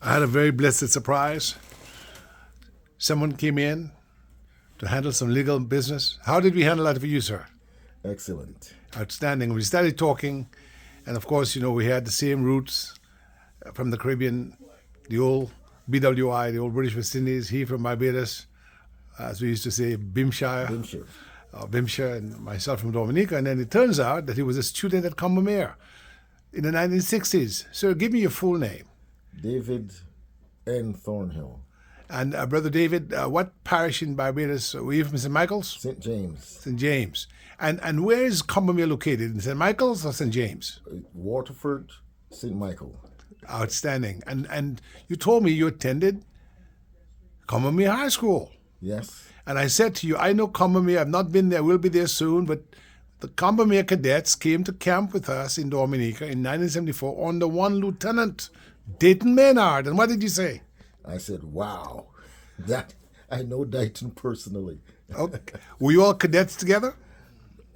I had a very blessed surprise. Someone came in to handle some legal business. How did we handle that for you, sir? Excellent. Outstanding. We started talking, and of course, we had the same roots from the Caribbean, the old BWI, the old British West Indies, he from Barbados, as we used to say, Bimshire, Bimshire. Bimshire, and myself from Dominica. And then it turns out that he was a student at Combermere in the 1960s. Sir, give me your full name. David N. Thornhill. And Brother David, what parish in Barbados were you from? St. Michael's? St. James. St. James. And where is Combermere located? In St. Michael's or St. James? Waterford, St. Michael. Outstanding. And you told me you attended Combermere High School. Yes. And I said to you, I know Combermere. I've not been there. We'll be there soon. But the Combermere cadets came to camp with us in Dominica in 1974 under one Lieutenant Dayton Maynard. And what did you say? I said, wow, that I know Dayton personally. Okay. Were you all cadets together?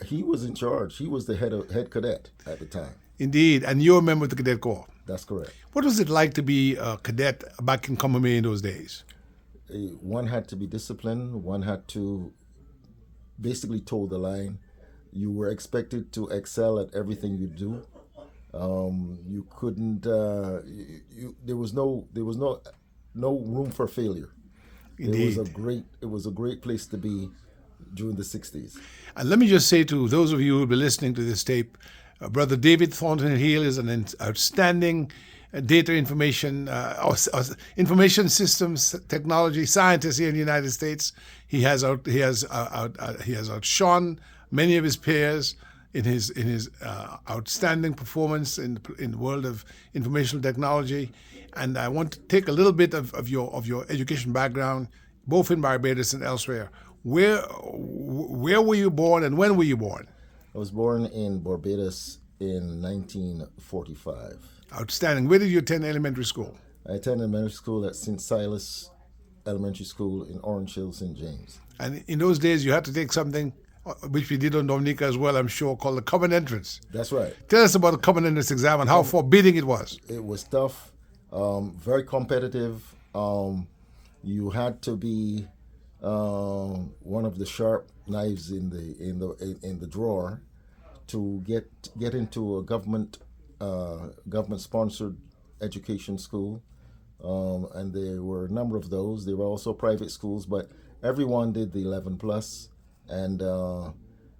He was in charge. He was the head cadet at the time. Indeed. And you're a member of the Cadet Corps. That's correct. What was it like to be a cadet back in Combermere in those days? One had to be disciplined. One had to basically toe the line. You were expected to excel at everything you do. You couldn't. There was no room for failure. Indeed. It was a great place to be during the 60s. And let me just say to those of you who will be listening to this tape, Brother David Thornhill is an outstanding data information systems technology scientist here in the United States. He has outshone many of his peers in his outstanding performance in the world of information technology. And I want to take a little bit of your education background, both in Barbados and elsewhere. Where were you born and when were you born? I was born in Barbados in 1945. Outstanding. Where did you attend elementary school? I attended elementary school at St. Silas Elementary School in Orange Hill, St. James. And in those days, you had to take something, which we did on Dominica as well, I'm sure, called the Common Entrance. That's right. Tell us about the Common Entrance exam and how forbidding it was. It was tough, very competitive. You had to be one of the sharp knives in the drawer to get into a government sponsored education school, and there were a number of those. There were also private schools, but everyone did the 11 plus, and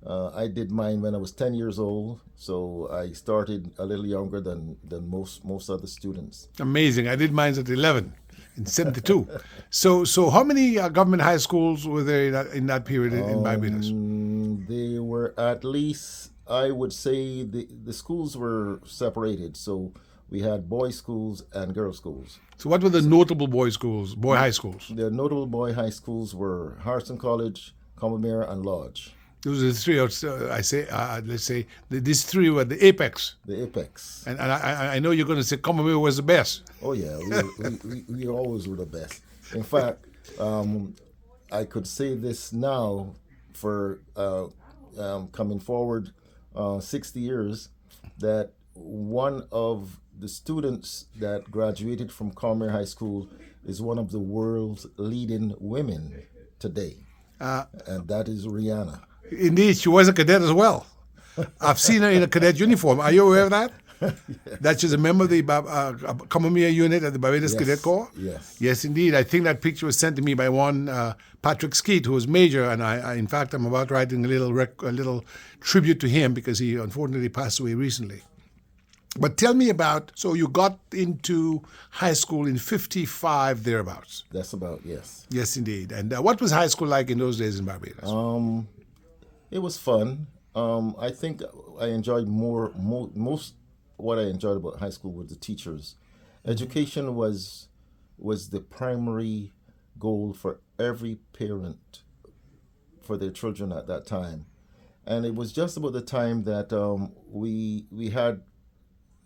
I did mine when I was 10 years old, so I started a little younger than most other students. Amazing. I did mine at 11 in 72. So how many government high schools were there in that period in Barbados? There were at least, I would say, the schools were separated. So we had boys' schools and girls' schools. So what were the notable boy high schools? The notable boy high schools were Harrison College, Combermere, and Lodge. Those are the three. Let's say these three were the apex. The apex. And I know you're going to say Combermere was the best. Oh yeah, we always were the best. In fact, I could say this now for coming forward 60 years, that one of the students that graduated from Combermere High School is one of the world's leading women today, and that is Rihanna. Indeed, she was a cadet as well. I've seen her in a cadet uniform. Are you aware of that? Yes. That she's a member of the Combermere unit at the Barbados Cadet Corps? Yes. Yes, indeed. I think that picture was sent to me by one Patrick Skeet, who was major, and I in fact, I'm about writing a little tribute to him because he unfortunately passed away recently. But tell me about, so you got into high school in 55, thereabouts. That's about, yes. Yes, indeed. And what was high school like in those days in Barbados? It was fun. I think I enjoyed most what I enjoyed about high school were the teachers. Education was the primary goal for every parent for their children at that time. And it was just about the time that we had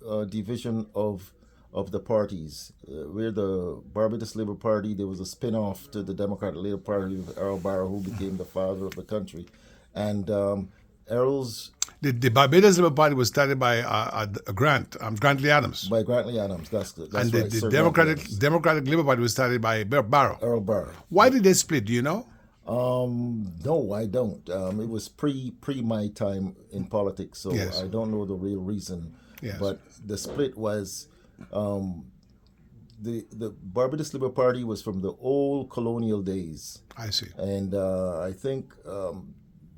a division of the parties. We're the Barbados Labour Party. There was a spin-off to the Democratic Labour Party with Earl Barrow, who became the father of the country. And Errol's The Barbados Labour Party was started by Grantley Adams. by Grantley Adams. That's And right. the Sir Grantley Adams. Democratic Labour Party was started by Barrow. Earl Burr. Why did they split? Do you know? No, I don't. It was pre my time in politics, so Yes. I don't know the real reason. Yes. But the split was the Barbados Labour Party was from the old colonial days, I see. and I think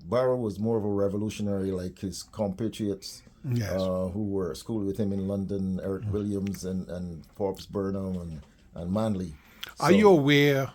Barrow was more of a revolutionary, like his compatriots Yes. who were schooled with him in London, Eric Williams and Forbes Burnham and Manley. Are you aware